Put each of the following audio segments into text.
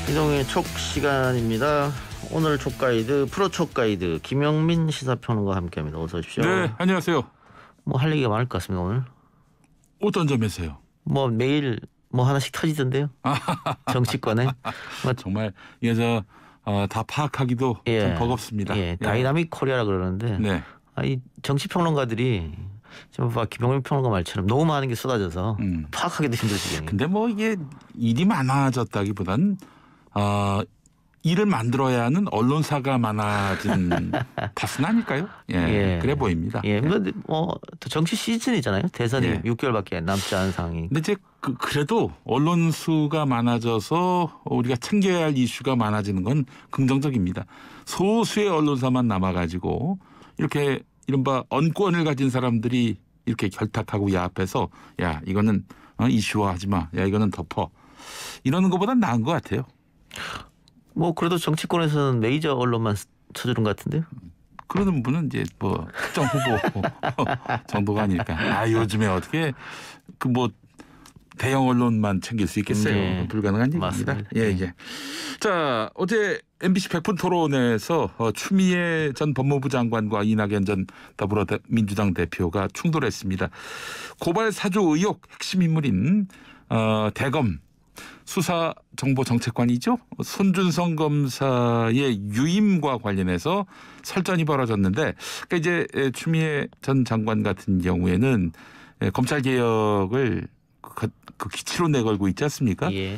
이동의 촉 시간입니다. 오늘 촉 가이드 프로촉 가이드 김영민 시사평론가와 함께합니다. 어서 오십시오. 네, 안녕하세요. 뭐 할 얘기가 많을 것 같습니다 오늘. 어떤 점에서요? 뭐 매일 뭐 하나씩 터지던데요. 정치권에. 뭐 정말 이게 다 파악하기도 좀 버겁습니다. 예, 다이나믹 코리아라 그러는데. 네. 이 정치평론가들이 지금 김영민 평론가 말처럼 너무 많은 게 쏟아져서 파악하기도 힘들 지경이에요. 근데 뭐 이게 일이 많아졌다기보단 일을 만들어야 하는 언론사가 많아진 탓은 아닐까요? 예, 그래 보입니다. 예, 뭐 정치 시즌이잖아요. 대선이 예. 6개월밖에 남지 않은 상황이. 근데 이제 그래도 언론 수가 많아져서 우리가 챙겨야 할 이슈가 많아지는 건 긍정적입니다. 소수의 언론사만 남아가지고 이렇게 이른바 언권을 가진 사람들이 이렇게 결탁하고 야합해서 야 이거는 이슈화하지 마. 야 이거는 덮어. 이러는 것보단 나은 것 같아요. 뭐 그래도 정치권에서는 메이저 언론만 쳐주는 것 같은데요. 그러는 분은 이제 뭐 특정 후보 정도가 아닐까. 요즘에 어떻게 뭐 대형 언론만 챙길 수 있겠어요. 네. 불가능한 얘기입니다. 맞습니다. 예. 자, 어제 MBC 100분 토론에서 추미애 전 법무부 장관과 이낙연 전 더불어민주당 대표가 충돌했습니다. 고발 사주 의혹 핵심 인물인 대검 수사정보정책관이죠. 손준성 검사의 유임과 관련해서 설전이 벌어졌는데, 그러니까 이제 추미애 전 장관 같은 경우에는 검찰 개혁을 그 기치로 내걸고 있지 않습니까? 예.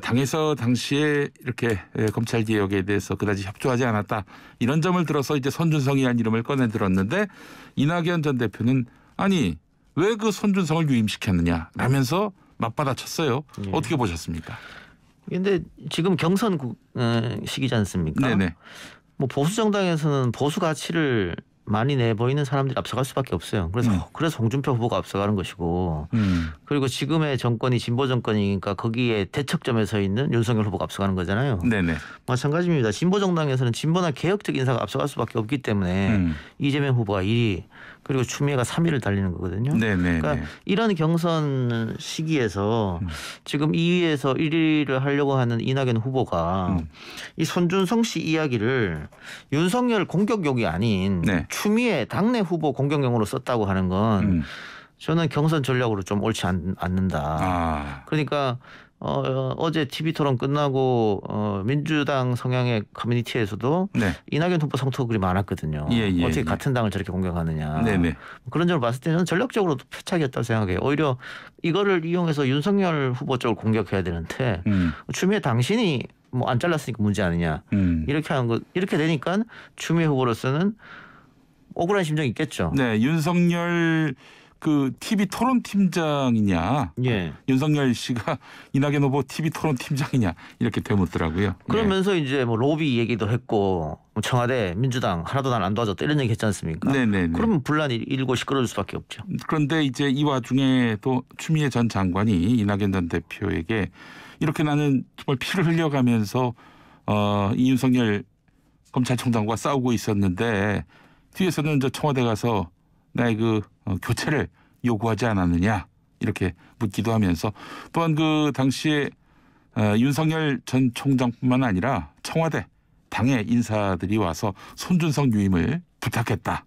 당에서 당시에 이렇게 검찰 개혁에 대해서 그다지 협조하지 않았다. 이런 점을 들어서 이제 손준성이라는 이름을 꺼내 들었는데 이낙연 전 대표는 아니 왜 그 손준성을 유임시켰느냐 라면서 맞받아쳤어요. 예. 어떻게 보셨습니까? 근데 지금 경선 시기지 않습니까? 네네. 뭐 보수 정당에서는 보수 가치를 많이 내보이는 사람들이 앞서갈 수밖에 없어요. 그래서 홍준표 후보가 앞서가는 것이고, 그리고 지금의 정권이 진보 정권이니까 거기에 대척점에 서 있는 윤석열 후보가 앞서가는 거잖아요. 네네. 마찬가지입니다. 진보 정당에서는 진보나 개혁적 인사가 앞서갈 수밖에 없기 때문에 이재명 후보가 2위, 그리고 추미애가 3위를 달리는 거거든요. 네네. 그러니까 이런 경선 시기에서 지금 2위에서 1위를 하려고 하는 이낙연 후보가 이 손준성 씨 이야기를 윤석열 공격용이 아닌 네. 추미애 당내 후보 공격용으로 썼다고 하는 건 저는 경선 전략으로 좀 옳지 않는다. 그러니까 어제 TV 토론 끝나고 민주당 성향의 커뮤니티에서도 네. 이낙연 후보 성토글이 많았거든요. 어떻게 같은 당을 저렇게 공격하느냐. 네네. 그런 점을 봤을 때는 전략적으로도 패착이었다고 생각해요. 오히려 이거를 이용해서 윤석열 후보 쪽을 공격해야 되는데 추미애 당신이 뭐 안 잘랐으니까 문제 아니냐. 이렇게 하는 거 이렇게 되니까 추미애 후보로서는 억울한 심정이 있겠죠. 네, 윤석열 그 TV 토론 팀장이냐, 예. 윤석열 씨가 이낙연 후보 TV 토론 팀장이냐 이렇게 되묻더라고요. 그러면서 이제 뭐 로비 얘기도 했고 청와대 민주당 하나도 난 안 도와줬다 이런 얘기 했지 않습니까? 네네네. 그러면 분란이 일고 시끄러울 수밖에 없죠. 그런데 이제 이 와중에 또 추미애 전 장관이 이낙연 전 대표에게 이렇게 나는 정말 피를 흘려가면서 이 윤석열 검찰총장과 싸우고 있었는데 뒤에서는 저 청와대 가서 나의 그 교체를 요구하지 않았느냐 이렇게 묻기도 하면서 또한 그 당시에 윤석열 전 총장뿐만 아니라 청와대 당의 인사들이 와서 손준성 유임을 부탁했다.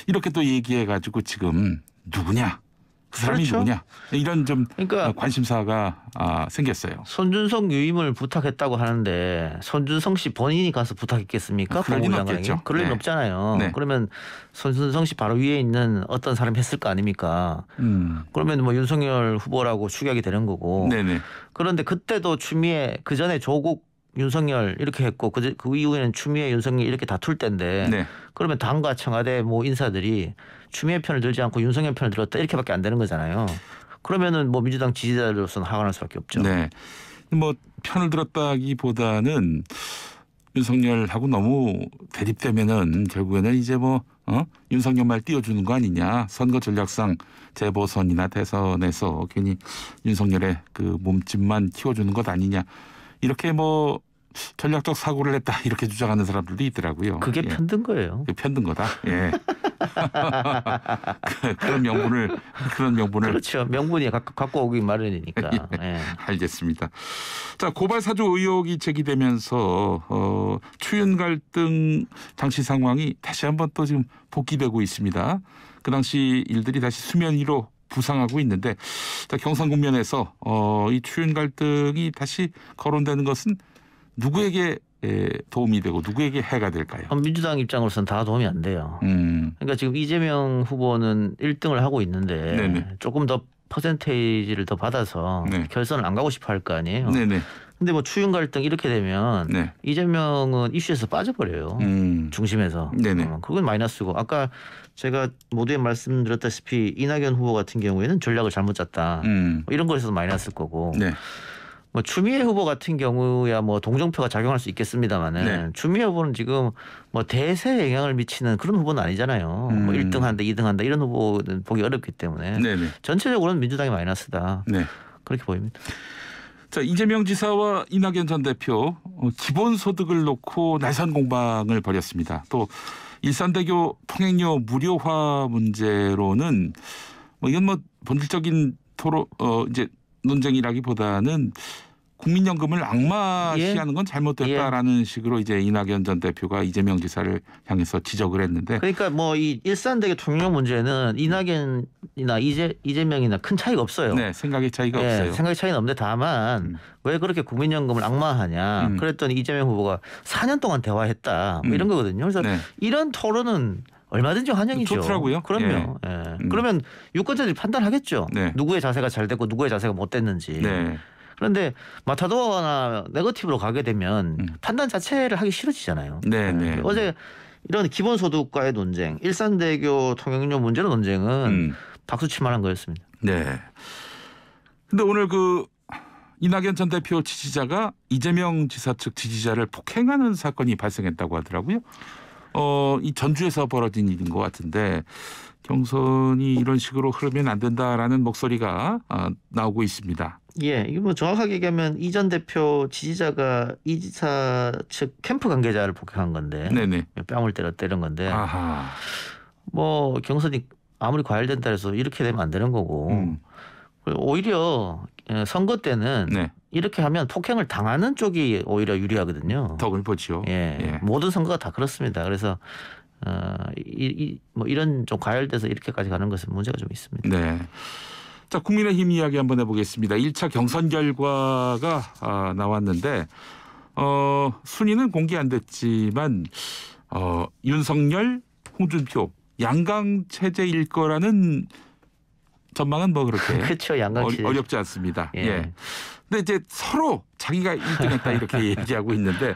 이렇게 또 얘기해가지고 지금 누구냐? 그 사람이 그렇죠. 누구냐? 이런 좀 그러니까 관심사가 생겼어요. 손준성 유임을 부탁했다고 하는데 손준성 씨 본인이 가서 부탁했겠습니까? 그럴 리는 없겠죠. 그럴 리는 네. 없잖아요. 네. 그러면 손준성 씨 바로 위에 있는 어떤 사람이 했을 거 아닙니까? 그러면 뭐 윤석열 후보라고 추격이 되는 거고. 네네. 그런데 그때도 추미애 그 전에 조국 윤석열 이렇게 했고 그 이후에는 추미애 윤석열 이렇게 다툴 때인데 네. 그러면 당과 청와대 뭐 인사들이 추미애 편을 들지 않고 윤석열 편을 들었다 이렇게밖에 안 되는 거잖아요. 그러면은 뭐 민주당 지지자로서는 화가 날 수밖에 없죠. 네. 뭐 편을 들었다기보다는 윤석열하고 너무 대립되면은 결국에는 이제 뭐 윤석열 말 띄워주는 거 아니냐. 선거 전략상 재보선이나 대선에서 괜히 윤석열의 그 몸집만 키워주는 것 아니냐. 이렇게 뭐 전략적 사고를 했다 이렇게 주장하는 사람들도 있더라고요. 그게 예. 편든 거예요. 편든 거다. 예. 그런 명분을 그렇죠. 명분이 갖고 오기 마련이니까. 예. 알겠습니다. 자, 고발 사주 의혹이 제기되면서 추윤 갈등 당시 상황이 다시 한번 또 지금 복귀되고 있습니다. 그 당시 일들이 다시 수면 위로 부상하고 있는데, 자, 경선 국면에서 이 추윤 갈등이 다시 거론되는 것은 누구에게 도움이 되고 누구에게 해가 될까요? 민주당 입장으로서는 다 도움이 안 돼요. 그러니까 지금 이재명 후보는 1등을 하고 있는데 네네. 조금 더 퍼센테이지를 더 받아서 네. 결선을 안 가고 싶어 할 거 아니에요. 네네. 근데 뭐 추윤 갈등 이렇게 되면 네. 이재명은 이슈에서 빠져버려요. 중심에서. 네네. 그건 마이너스고, 아까 제가 모두에 말씀드렸다시피 이낙연 후보 같은 경우에는 전략을 잘못 짰다. 뭐 이런 거에서도 마이너스일 거고. 네. 뭐 추미애 후보 같은 경우야 뭐 동정표가 작용할 수 있겠습니다만은 네. 추미애 후보는 지금 뭐 대세에 영향을 미치는 그런 후보는 아니잖아요. 뭐 1등 한다, 2등 한다 이런 후보는 보기 어렵기 때문에 네네. 전체적으로는 민주당이 마이너스다. 네. 그렇게 보입니다. 자, 이재명 지사와 이낙연 전 대표 기본소득을 놓고 날선 공방을 벌였습니다. 또 일산대교 통행료 무료화 문제로는 뭐 이건 뭐 본질적인 이제 논쟁이라기보다는 국민연금을 악마시하는 건 잘못됐다라는 식으로 이제 이낙연 전 대표가 이재명 지사를 향해서 지적을 했는데, 그러니까 뭐 이 일산대교 통행료 문제는 이낙연이나 이재명이나 큰 차이가 없어요. 네, 생각의 차이가 없어요. 생각의 차이는 없는데 다만 왜 그렇게 국민연금을 악마하냐 그랬더니 이재명 후보가 4년 동안 대화했다 뭐 이런 거거든요. 그래서 네. 이런 토론은 얼마든지 환영이죠. 좋더라고요. 그럼요. 예. 그러면 유권자들이 판단하겠죠. 네. 누구의 자세가 잘 됐고 누구의 자세가 못 됐는지. 네. 그런데 마타도어나 네거티브로 가게 되면 판단 자체를 하기 싫어지잖아요. 네, 네. 어제 이런 기본소득과의 논쟁, 일산대교 통행료 문제로 논쟁은 박수칠 만한 거였습니다. 네. 근데 오늘 이낙연 전 대표 지지자가 이재명 지사 측 지지자를 폭행하는 사건이 발생했다고 하더라고요. 이 전주에서 벌어진 일인 것 같은데, 경선이 이런 식으로 흐르면 안 된다라는 목소리가 나오고 있습니다. 예, 이거 뭐 정확하게 얘기하면 이 전 대표 지지자가 이 지사 측 캠프 관계자를 폭행한 건데, 네네. 뺨을 때린 건데, 아하. 뭐 경선이 아무리 과열된다 해서 이렇게 되면 안 되는 거고, 오히려 선거 때는 네. 이렇게 하면 폭행을 당하는 쪽이 오히려 유리하거든요. 덕을 보죠. 예, 모든 선거가 다 그렇습니다. 그래서 뭐 이런 좀 과열돼서 이렇게까지 가는 것은 문제가 좀 있습니다. 네. 자, 국민의힘 이야기 한번 해보겠습니다. 1차 경선 결과가 나왔는데 순위는 공개 안 됐지만 윤석열, 홍준표 양강 체제일 거라는 전망은 뭐 그렇게 그렇죠. 양강 체제 어렵지 않습니다. 예. 예. 근데 이제 서로 자기가 1등했다 이렇게 얘기하고 있는데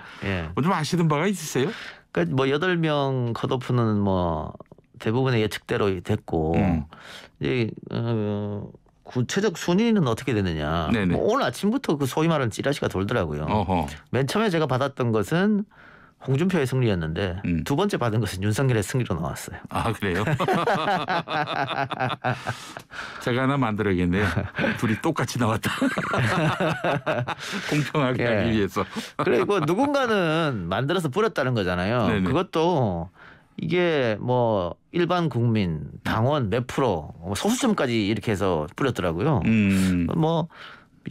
좀 아시는 바가 있으세요? 그러니까 뭐 8명 컷오프는 뭐 대부분의 예측대로 됐고 이제 구체적 순위는 어떻게 되느냐. 뭐 오늘 아침부터 그 소위 말하는 찌라시가 돌더라고요. 어허. 맨 처음에 제가 받았던 것은 홍준표의 승리였는데 두 번째 받은 것은 윤석열의 승리로 나왔어요. 아, 그래요? 제가 하나 만들어야겠네요. 둘이 똑같이 나왔다. 공평하게 하기 위해서. 그리고 누군가는 만들어서 뿌렸다는 거잖아요. 네네. 그것도 이게 뭐 일반 국민, 당원 몇 프로, 소수점까지 이렇게 해서 뿌렸더라고요. 뭐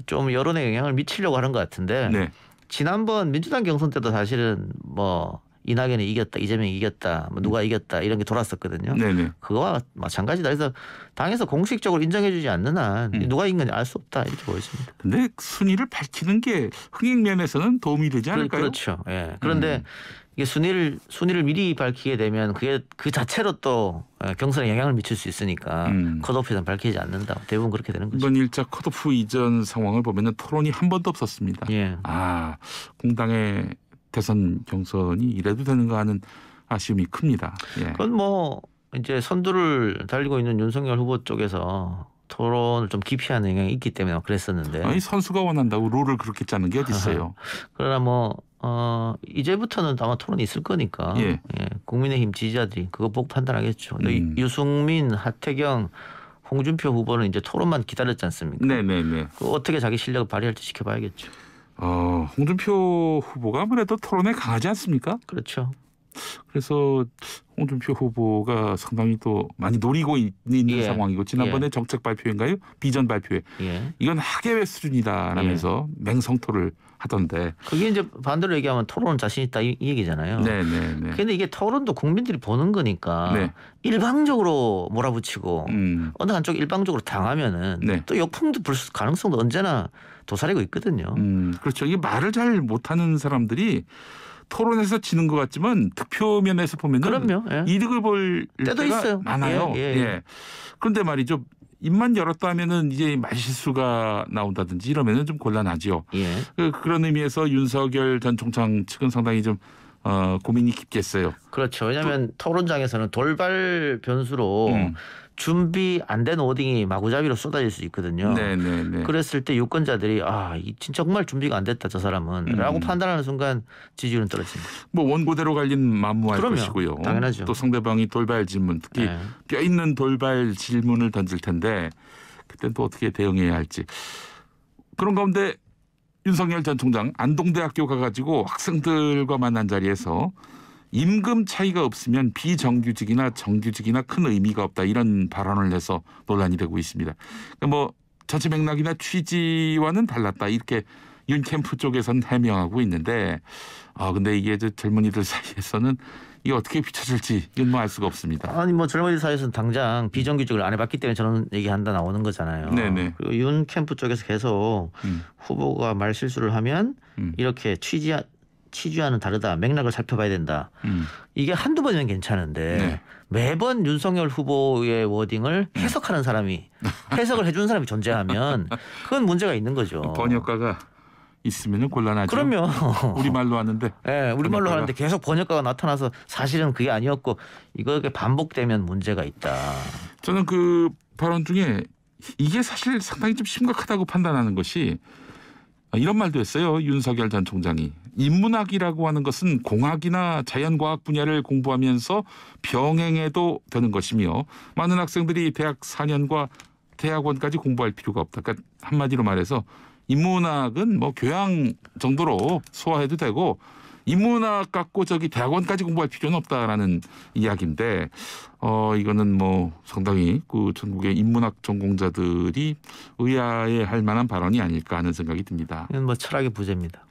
좀 여론에 영향을 미치려고 하는 것 같은데 네. 지난번 민주당 경선 때도 사실은 뭐 이낙연이 이겼다, 이재명이 이겼다, 뭐 누가 이겼다 이런 게 돌았었거든요. 네네. 그거와 마찬가지다. 그래서 당에서 공식적으로 인정해주지 않는 한 누가 이긴 건지 알 수 없다 이렇게 보여집니다. 근데 순위를 밝히는 게 흥행 면에서는 도움이 되지 않을까요? 그렇죠. 예. 그런데 이게 순위를 미리 밝히게 되면 그게 그 자체로 또 경선에 영향을 미칠 수 있으니까 컷오프에서는 밝히지 않는다. 대부분 그렇게 되는 거죠. 이번 1차 컷오프 이전 상황을 보면 토론이 한 번도 없었습니다. 예. 공당의 대선 경선이 이래도 되는가 하는 아쉬움이 큽니다. 예. 그건 뭐 이제 선두를 달리고 있는 윤석열 후보 쪽에서 토론을 좀 기피하는 영향이 있기 때문에 그랬었는데. 아니, 선수가 원한다고 룰을 그렇게 짜는 게 어디 있어요? 그러나 뭐 이제부터는 아마 토론이 있을 거니까 예. 국민의힘 지지자들이 그거 보고 판단하겠죠. 유승민, 하태경, 홍준표 후보는 이제 토론만 기다렸지 않습니까? 네네네. 어떻게 자기 실력을 발휘할지 지켜봐야겠죠. 홍준표 후보가 아무래도 토론에 강하지 않습니까? 그렇죠. 그래서 홍준표 후보가 상당히 또 많이 노리고 있는 예. 상황이고 지난번에 예. 정책 발표인가요? 비전 발표에 예. 이건 하계회 수준이다라면서 맹성토를 하던데. 그게 이제 반대로 얘기하면 토론 자신 있다 이 얘기잖아요. 네네네. 근데 이게 토론도 국민들이 보는 거니까 네. 일방적으로 몰아붙이고 어느 한쪽 일방적으로 당하면은 네. 또 역풍도 불 가능성도 언제나 도사리고 있거든요. 그렇죠. 이게 말을 잘 못하는 사람들이 토론에서 지는 것 같지만 득표면에서 보면 그럼요. 예. 이득을 볼 때도 때가 있어요. 많아요. 예. 그런데 말이죠. 입만 열었다 하면은 이제 말실수가 나온다든지 이러면은 좀 곤란하죠. 예. 그런 의미에서 윤석열 전 총장 측은 상당히 좀 고민이 깊겠어요. 그렇죠. 왜냐하면 토론장에서는 돌발 변수로 준비 안 된 워딩이 마구잡이로 쏟아질 수 있거든요. 네네네. 그랬을 때 유권자들이 이 진짜 정말 준비가 안 됐다 저 사람은 라고 판단하는 순간 지지율은 떨어지는 거죠. 뭐 원고대로 갈린 만무할 그럼요. 것이고요. 당연하죠. 또 상대방이 돌발 질문, 특히 네. 뼈 있는 돌발 질문을 던질 텐데 그때는 또 어떻게 대응해야 할지. 그런 가운데 윤석열 전 총장 안동대학교 가가지고 학생들과 만난 자리에서 임금 차이가 없으면 비정규직이나 정규직이나 큰 의미가 없다 이런 발언을 해서 논란이 되고 있습니다. 그러니까 뭐 전체 맥락이나 취지와는 달랐다 이렇게 윤 캠프 쪽에서는 해명하고 있는데 근데 이게 저 젊은이들 사이에서는 이게 어떻게 비춰질지 이건 뭐 알 수가 없습니다. 아니 뭐 젊은이들 사이에서는 당장 비정규직을 안 해봤기 때문에 저는 얘기한다 나오는 거잖아요. 네네. 그리고 윤 캠프 쪽에서 계속 후보가 말 실수를 하면 이렇게 취지와는 다르다. 맥락을 살펴봐야 된다. 이게 한두 번이면 괜찮은데 네. 매번 윤석열 후보의 워딩을 해석하는 사람이 해석을 해주는 사람이 존재하면 그건 문제가 있는 거죠. 번역가가 있으면 곤란하죠. 그럼요. 우리말로 하는데. 네, 우리말로 번역가가. 하는데 계속 번역가가 나타나서 사실은 그게 아니었고 이거 반복되면 문제가 있다. 저는 그 발언 중에 이게 사실 상당히 좀 심각하다고 판단하는 것이 이런 말도 했어요. 윤석열 전 총장이. 인문학이라고 하는 것은 공학이나 자연과학 분야를 공부하면서 병행해도 되는 것이며 많은 학생들이 대학 4년과 대학원까지 공부할 필요가 없다. 그러니까 한마디로 말해서 인문학은 뭐 교양 정도로 소화해도 되고 인문학 갖고 대학원까지 공부할 필요는 없다라는 이야기인데 이거는 뭐 상당히 그 전국의 인문학 전공자들이 의아해할 만한 발언이 아닐까 하는 생각이 듭니다. 이건 뭐 철학의 부재입니다.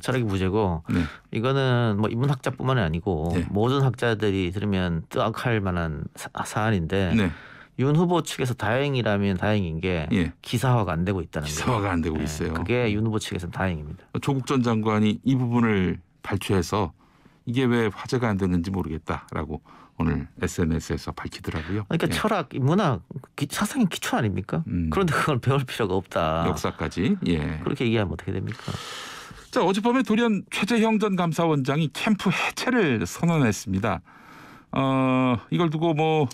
철학의 부재고 네. 이거는 뭐 인문학자뿐만이 아니고 네. 모든 학자들이 들으면 뜨악할 만한 사안인데 네. 윤 후보 측에서 다행이라면 다행인 게 예. 기사화가 안 되고 있다는 거예요. 기사화가 안 되고 있어요. 그게 윤 후보 측에서는 다행입니다. 조국 전 장관이 이 부분을 발췌해서 이게 왜 화제가 안 되는지 모르겠다라고 오늘 SNS에서 밝히더라고요. 그러니까 예. 철학, 인문학, 사상의 기초 아닙니까? 그런데 그걸 배울 필요가 없다. 역사까지. 예. 그렇게 얘기하면 어떻게 됩니까? 자, 어젯밤에 돌연 최재형 전 감사원장이 캠프 해체를 선언했습니다. 이걸 두고 뭐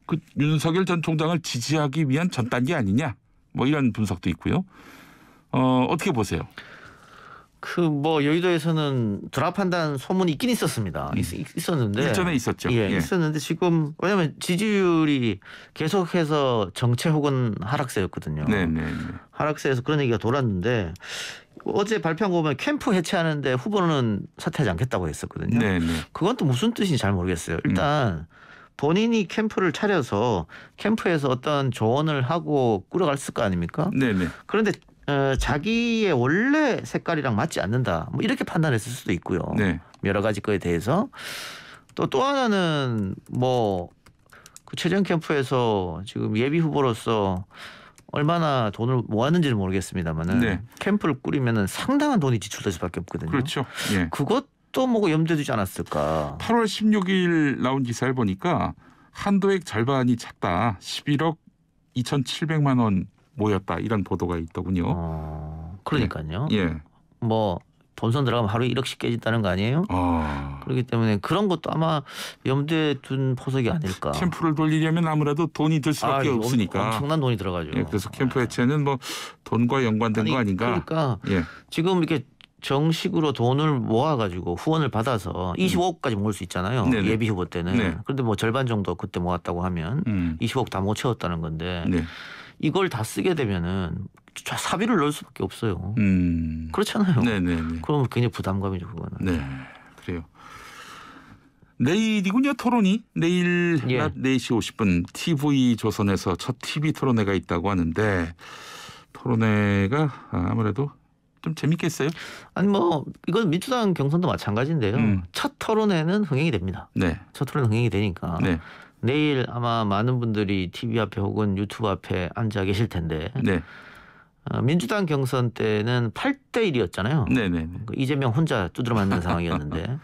그 윤석열 전 총장을 지지하기 위한 전 단계 아니냐? 뭐 이런 분석도 있고요. 어떻게 보세요? 뭐 여의도에서는 드랍한다는 소문이 있긴 있었습니다. 있었는데 일전에 있었죠. 예, 있었는데 지금 왜냐하면 지지율이 계속해서 정체 혹은 하락세였거든요. 네네. 하락세에서 그런 얘기가 돌았는데 어제 발표한 거 보면 캠프 해체하는데 후보는 사퇴하지 않겠다고 했었거든요. 네네. 그건 또 무슨 뜻인지 잘 모르겠어요. 일단 본인이 캠프를 차려서 캠프에서 어떤 조언을 하고 꾸려갔을 거 아닙니까? 네네. 그런데 자기의 원래 색깔이랑 맞지 않는다. 뭐 이렇게 판단했을 수도 있고요. 네. 여러 가지 거에 대해서 또 하나는 뭐 그 최재형 캠프에서 지금 예비 후보로서 얼마나 돈을 모았는지는 모르겠습니다만은 네. 캠프를 꾸리면은 상당한 돈이 지출될 수밖에 없거든요. 그렇죠. 예. 그것도 뭐고 염두에 두지 않았을까? 8월 16일 나온 기사를 보니까 한도액 절반이 작다. 11억 2,700만 원 모였다. 이런 보도가 있더군요. 그러니까요. 예. 뭐 본선 들어가면 하루에 1억씩 깨진다는 거 아니에요? 그렇기 때문에 그런 것도 아마 염두에 둔 포석이 아닐까. 캠프를 돌리려면 아무래도 돈이 들 수밖에 없으니까. 엄청난 돈이 들어가죠. 예, 그래서 캠프 해체는 뭐 돈과 연관된 거 아닌가. 그러니까 예. 지금 이렇게 정식으로 돈을 모아가지고 후원을 받아서 25억까지 모을 수 있잖아요. 네네. 예비 후보 때는. 네. 그런데 뭐 절반 정도 그때 모았다고 하면 25억 다 못 채웠다는 건데 네. 이걸 다 쓰게 되면은 사비를 넣을 수밖에 없어요. 그렇잖아요. 네네네. 그러면 굉장히 부담감이죠, 그거는. 네, 그래요. 내일이군요, 토론이. 내일 낮 4시 50분 TV 조선에서 첫 TV 토론회가 있다고 하는데 토론회가 아무래도 좀 재밌겠어요? 아니 뭐 이건 민주당 경선도 마찬가지인데요. 첫 토론회는 흥행이 됩니다. 네. 첫 토론 흥행이 되니까 네. 내일 아마 많은 분들이 TV 앞에 혹은 유튜브 앞에 앉아 계실 텐데 네. 민주당 경선 때는 8대1이었잖아요. 네네. 이재명 혼자 두드려 맞는 상황이었는데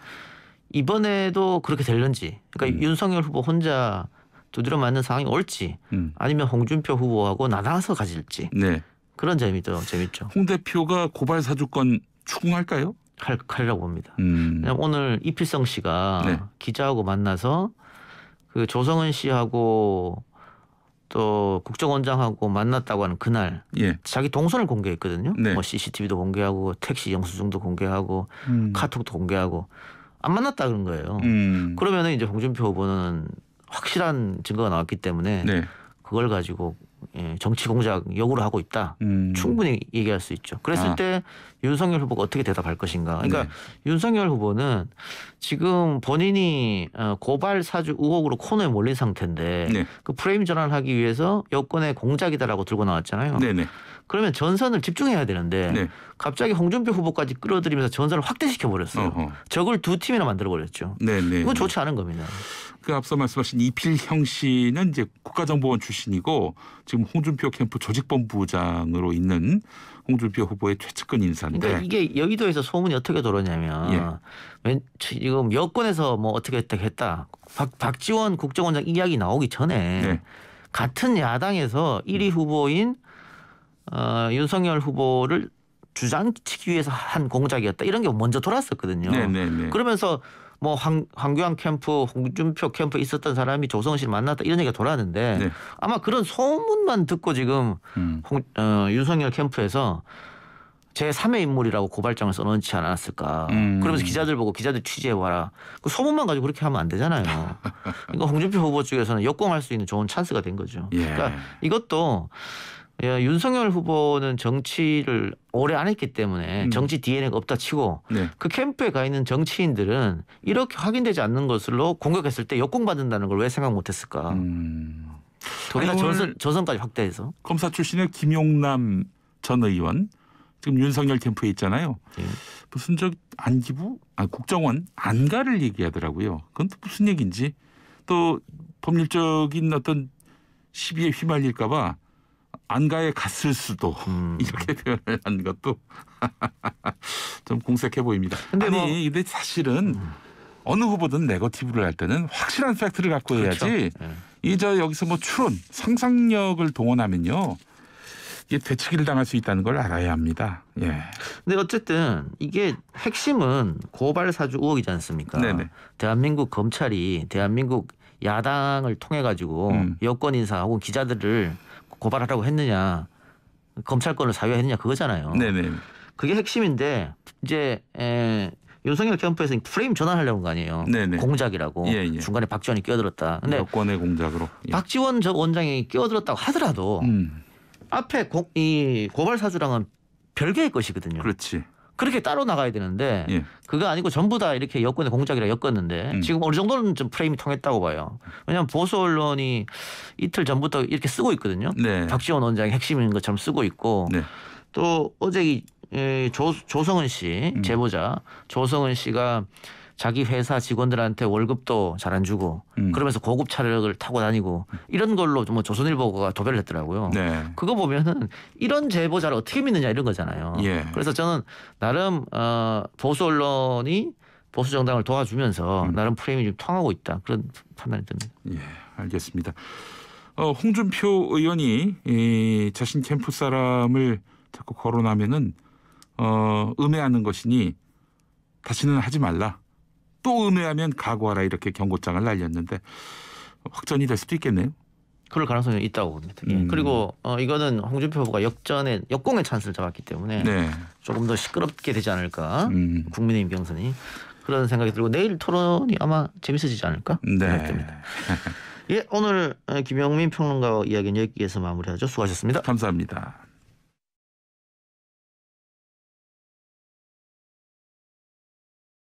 이번에도 그렇게 될런지, 그러니까 윤석열 후보 혼자 두드려 맞는 상황이 올지 아니면 홍준표 후보하고 나눠서 가질지 네. 그런 점이 더 재밌죠. 홍 대표가 고발 사주권 추궁할까요? 하려고 봅니다. 왜냐면 오늘 이필성 씨가 네. 기자하고 만나서 그 조성은 씨하고 또 국정원장하고 만났다고 하는 그날 예. 자기 동선을 공개했거든요. 네. 뭐 CCTV도 공개하고 택시 영수증도 공개하고 카톡도 공개하고 안 만났다 그런 거예요. 그러면은 이제 홍준표 후보는 확실한 증거가 나왔기 때문에 네. 그걸 가지고 정치 공작 역으로 하고 있다. 충분히 얘기할 수 있죠. 그랬을 때 윤석열 후보가 어떻게 대답할 것인가. 그러니까 네. 윤석열 후보는 지금 본인이 고발 사주 의혹으로 코너에 몰린 상태인데 네. 그 프레임 전환하기 위해서 여권의 공작이다라고 들고 나왔잖아요. 네네. 그러면 전선을 집중해야 되는데 네. 갑자기 홍준표 후보까지 끌어들이면서 전선을 확대시켜 버렸어요. 적을 두 팀이나 만들어 버렸죠. 네네. 이건 좋지 않은 겁니다. 그 앞서 말씀하신 이필형 씨는 이제 국가정보원 출신이고 지금 홍준표 캠프 조직본부장으로 있는 홍준표 후보의 최측근 인사인데. 그러니까 이게 여의도에서 소문이 어떻게 돌았냐면 지금 여권에서 뭐 어떻게 했다. 박지원 국정원장 이야기 나오기 전에 네. 같은 야당에서 1위 후보인 윤석열 후보를 주장치기 위해서 한 공작이었다. 이런 게 먼저 돌았었거든요. 네네네. 그러면서 뭐 황교안 캠프, 홍준표 캠프 있었던 사람이 조성은 씨를 만났다 이런 얘기가 돌았는데 네. 아마 그런 소문만 듣고 지금 윤석열 캠프에서 제3의 인물이라고 고발장을 써놓지 않았을까. 그러면서 기자들 보고 기자들 취재해봐라. 그 소문만 가지고 그렇게 하면 안 되잖아요. 그러니까 홍준표 후보 쪽에서는 역공할 수 있는 좋은 찬스가 된 거죠. 예. 그러니까 이것도 윤석열 후보는 정치를 오래 안 했기 때문에 정치 DNA가 없다 치고 네. 그 캠프에 가 있는 정치인들은 이렇게 확인되지 않는 것으로 공격했을 때 역공받는다는 걸 왜 생각 못했을까. 거기다 저선까지 확대해서. 검사 출신의 김용남 전 의원 지금 윤석열 캠프에 있잖아요. 예. 무슨 안기부? 국정원 안가를 얘기하더라고요. 그건 또 무슨 얘기인지 또 법률적인 어떤 시비에 휘말릴까 봐 안가에 갔을 수도 이렇게 표현을 한 것도 좀 공색해 보입니다. 근데 사실은 어느 후보든 네거티브를 할 때는 확실한 팩트를 갖고 그렇죠. 해야지. 여기서 뭐 추론, 상상력을 동원하면요. 이게 되치기를 당할 수 있다는 걸 알아야 합니다. 예. 근데 어쨌든 이게 핵심은 고발 사주 의혹이지 않습니까? 네네. 대한민국 검찰이 대한민국 야당을 통해 가지고 여권 인사 혹은 기자들을 고발하라고 했느냐, 검찰권을 사유했느냐 그거잖아요. 네네. 그게 핵심인데 이제 윤석열 캠프에서 프레임 전환하려는 거 아니에요. 네네. 공작이라고. 예. 중간에 박지원이 끼어들었다. 근데 여권의 공작으로. 예. 박지원 저 원장이 끼어들었다고 하더라도 앞에 이 고발 사주랑은 별개의 것이거든요. 그렇지. 그렇게 따로 나가야 되는데 예. 그거 아니고 전부 다 이렇게 여권의 공작이라 엮었는데 지금 어느 정도는 좀 프레임이 통했다고 봐요. 왜냐하면 보수 언론이 이틀 전부터 이렇게 쓰고 있거든요. 네. 박지원 원장이 핵심인 것처럼 쓰고 있고 네. 또 어제 조성은 씨 제보자 조성은 씨가 자기 회사 직원들한테 월급도 잘 안 주고 그러면서 고급 차량을 타고 다니고 이런 걸로 뭐 조선일보가 도배를 했더라고요. 네. 그거 보면은 이런 제보자를 어떻게 믿느냐 이런 거잖아요. 예. 그래서 저는 나름 보수 언론이 보수 정당을 도와주면서 나름 프레임이 좀 통하고 있다 그런 판단이 듭니다. 예, 알겠습니다. 홍준표 의원이 자신 캠프 사람을 자꾸 거론하면은 음해하는 것이니 다시는 하지 말라. 또 음해하면 각오하라 이렇게 경고장을 날렸는데 확전이 될 수도 있겠네요. 그럴 가능성이 있다고 봅니다. 그리고 이거는 홍준표 후보가 역공의 찬스를 잡았기 때문에 네. 조금 더 시끄럽게 되지 않을까. 국민의힘 경선이. 그런 생각이 들고 내일 토론이 아마 재밌어지지 않을까 생각됩니다. 예, 오늘 김영민 평론가와 이야기는 여기에서 마무리하죠. 수고하셨습니다. 감사합니다.